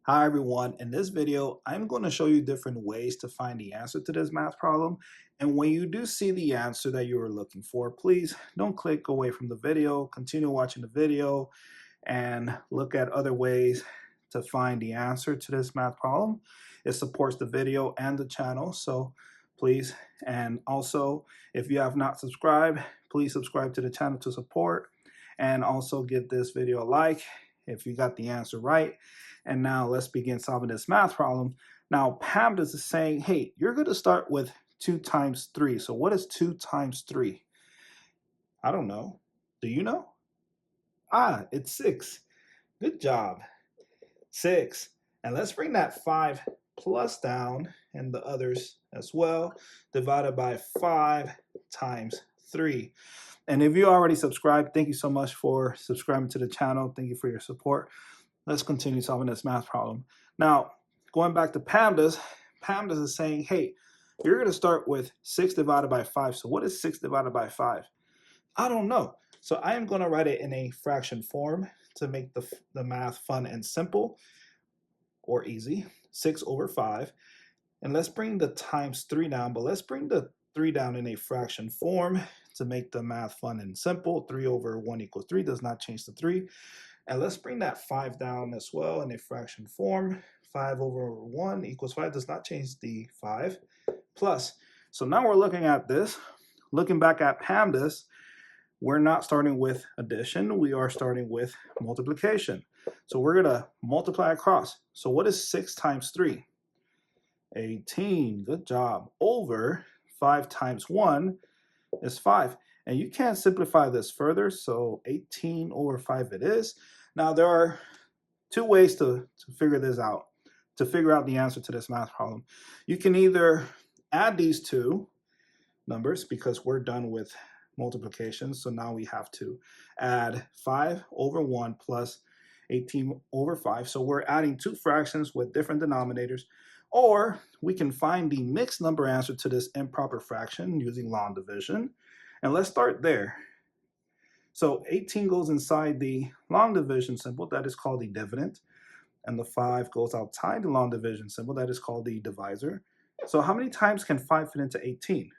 Hi everyone, in this video I'm going to show you different ways to find the answer to this math problem, and when you do see the answer that you are looking for, please don't click away from the video, continue watching the video and look at other ways to find the answer to this math problem. It supports the video and the channel, so please, and also if you have not subscribed, please subscribe to the channel to support, and also give this video a like if you got the answer right. And now let's begin solving this math problem. Now PEMDAS is saying, hey, you're going to start with 2 times 3. So what is 2 times 3? I don't know. Do you know? Ah, it's 6. Good job. 6. And let's bring that 5 plus down and the others as well, divided by 5 times 3. And if you already subscribed, thank you so much for subscribing to the channel. Thank you for your support. Let's continue solving this math problem. Now, going back to PEMDAS, PEMDAS is saying, hey, you're going to start with 6 divided by 5. So what is 6 divided by 5? I don't know. So I am going to write it in a fraction form to make the math fun and simple or easy. 6 over 5. And let's bring the times 3 down, but let's bring the 3 down in a fraction form to make the math fun and simple. 3 over 1 equals 3 does not change the 3. And let's bring that 5 down as well in a fraction form. 5 over 1 equals 5 does not change the 5 plus. So now we're looking at this. Looking back at PEMDAS, we're not starting with addition. We are starting with multiplication. So we're going to multiply across. So what is 6 times 3? 18. Good job. Over 5 times 1 is 5. And you can't simplify this further, so 18 over 5 it is. Now there are two ways to figure this out, to figure out the answer to this math problem. You can either add these two numbers because we're done with multiplication, so now we have to add 5 over 1 plus 18 over 5. So we're adding two fractions with different denominators. Or we can find the mixed number answer to this improper fraction using long division. And let's start there. So 18 goes inside the long division symbol, that is called the dividend. And the 5 goes outside the long division symbol, that is called the divisor. So how many times can 5 fit into 18?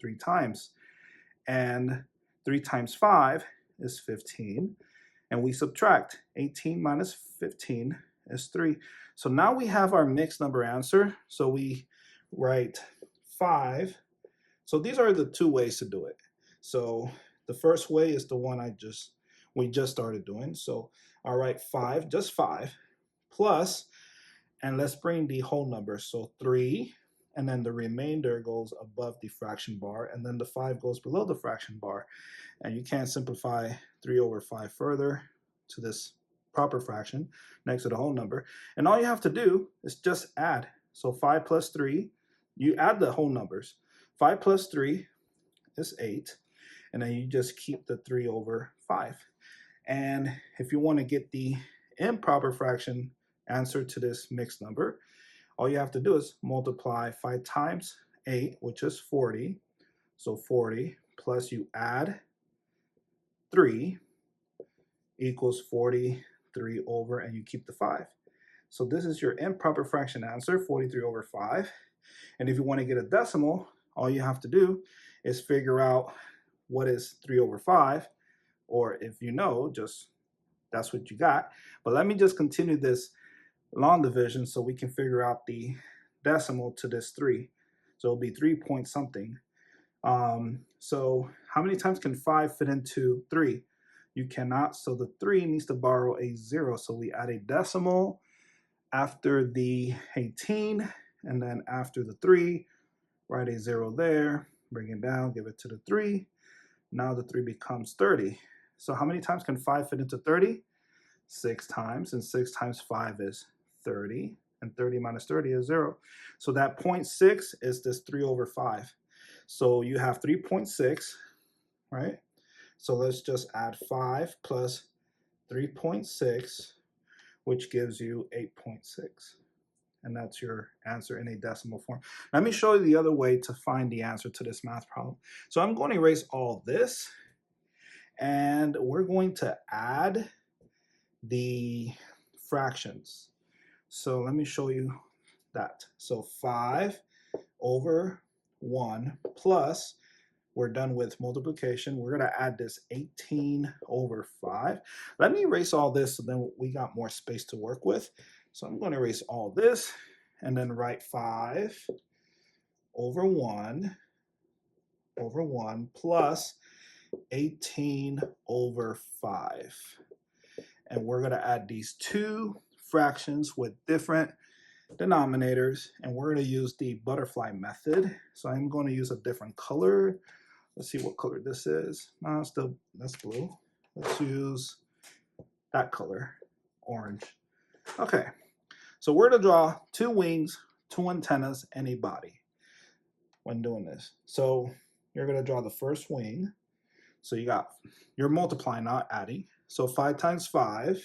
3 times. And 3 times 5 is 15. And we subtract 18 minus 15 is 3. So now we have our mixed number answer. So we write 5. So these are the two ways to do it. So the first way is the one we just started doing. So I'll write 5, just 5, plus, and let's bring the whole number. So 3, and then the remainder goes above the fraction bar, and then the 5 goes below the fraction bar. And you can't simplify 3 over 5 further to this proper fraction next to the whole number. And all you have to do is just add. So 5 plus 3, you add the whole numbers. 5 plus 3 is 8. And then you just keep the 3 over 5. And if you want to get the improper fraction answer to this mixed number, all you have to do is multiply 5 times 8, which is 40. So 40 plus you add 3 equals 43 over, and you keep the 5. So this is your improper fraction answer, 43 over 5. And if you want to get a decimal, all you have to do is figure out what is 3 over 5, or if you know, just that's what you got. But let me just continue this long division so we can figure out the decimal to this 3. So it'll be 3 point something. So how many times can 5 fit into 3? You cannot, so the 3 needs to borrow a 0. So we add a decimal after the 18, and then after the 3, write a 0 there, bring it down, give it to the 3. Now the 3 becomes 30. So how many times can 5 fit into 30? 6 times, and 6 times 5 is 30, and 30 minus 30 is 0. So that 0.6 is this 3 over 5. So you have 3.6, right? So let's just add 5 plus 3.6, which gives you 8.6. And that's your answer in a decimal form. Let me show you the other way to find the answer to this math problem. So I'm going to erase all this, and we're going to add the fractions. So let me show you that. So 5 over 1 plus, we're done with multiplication. We're going to add this 18 over 5. Let me erase all this so then we got more space to work with. So I'm going to erase all this and then write 5 over 1 plus 18 over 5. And we're going to add these two fractions with different denominators, and we're going to use the butterfly method. So I'm going to use a different color. Let's see what color this is. No, that's blue. Let's use that color, orange. Okay, so we're going to draw 2 wings, 2 antennas, and a body when doing this. So you're going to draw the first wing. So you're multiplying, not adding. So 5 times 5,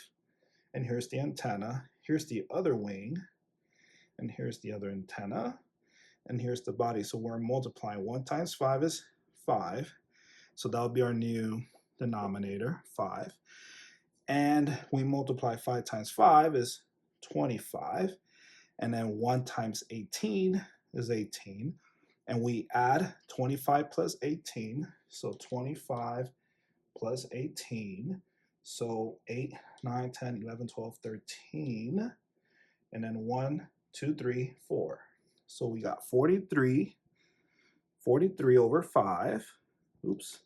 and here's the antenna. Here's the other wing, and here's the other antenna, and here's the body. So we're multiplying. 1 times 5 is 5. So that'll be our new denominator, 5. And we multiply 5 times 5 is 25. And then 1 times 18 is 18. And we add 25 plus 18. So 25 plus 18. So 8, 9, 10, 11, 12, 13. And then 1, 2, 3, 4. So we got 43 over 5. Oops.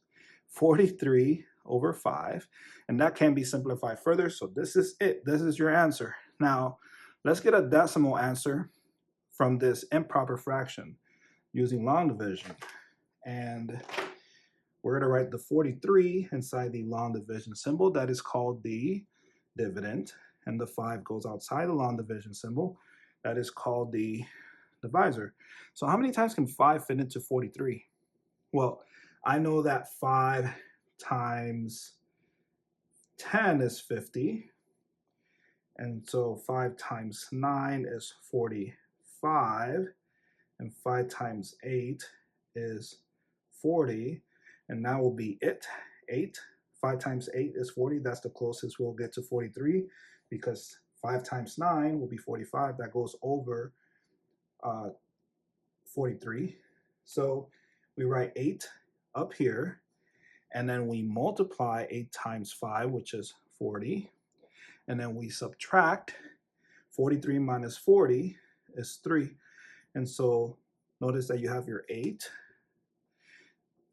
43 over 5. And that can be simplified further. So this is it. This is your answer. Now, let's get a decimal answer from this improper fraction using long division. And we're going to write the 43 inside the long division symbol. That is called the dividend. And the 5 goes outside the long division symbol. That is called the divisor. So how many times can 5 fit into 43? Well, I know that 5 times 10 is 50. And so 5 times 9 is 45. And 5 times 8 is 40. And that will be it. 8. 5 times 8 is 40. That's the closest we'll get to 43, because 5 times 9 will be 45. That goes over 43. So we write 8 up here, and then we multiply 8 times 5, which is 40. And then we subtract 43 minus 40 is 3. And so notice that you have your 8,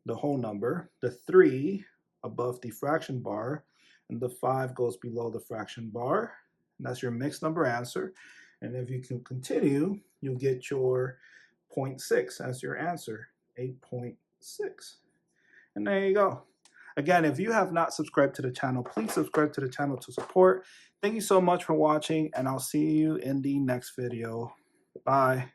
the whole number, the 3 above the fraction bar, and the 5 goes below the fraction bar. And that's your mixed number answer. And if you can continue, you'll get your 0.6 as your answer, 8.6. And there you go. Again, if you have not subscribed to the channel, please subscribe to the channel to support. Thank you so much for watching, and I'll see you in the next video. Bye.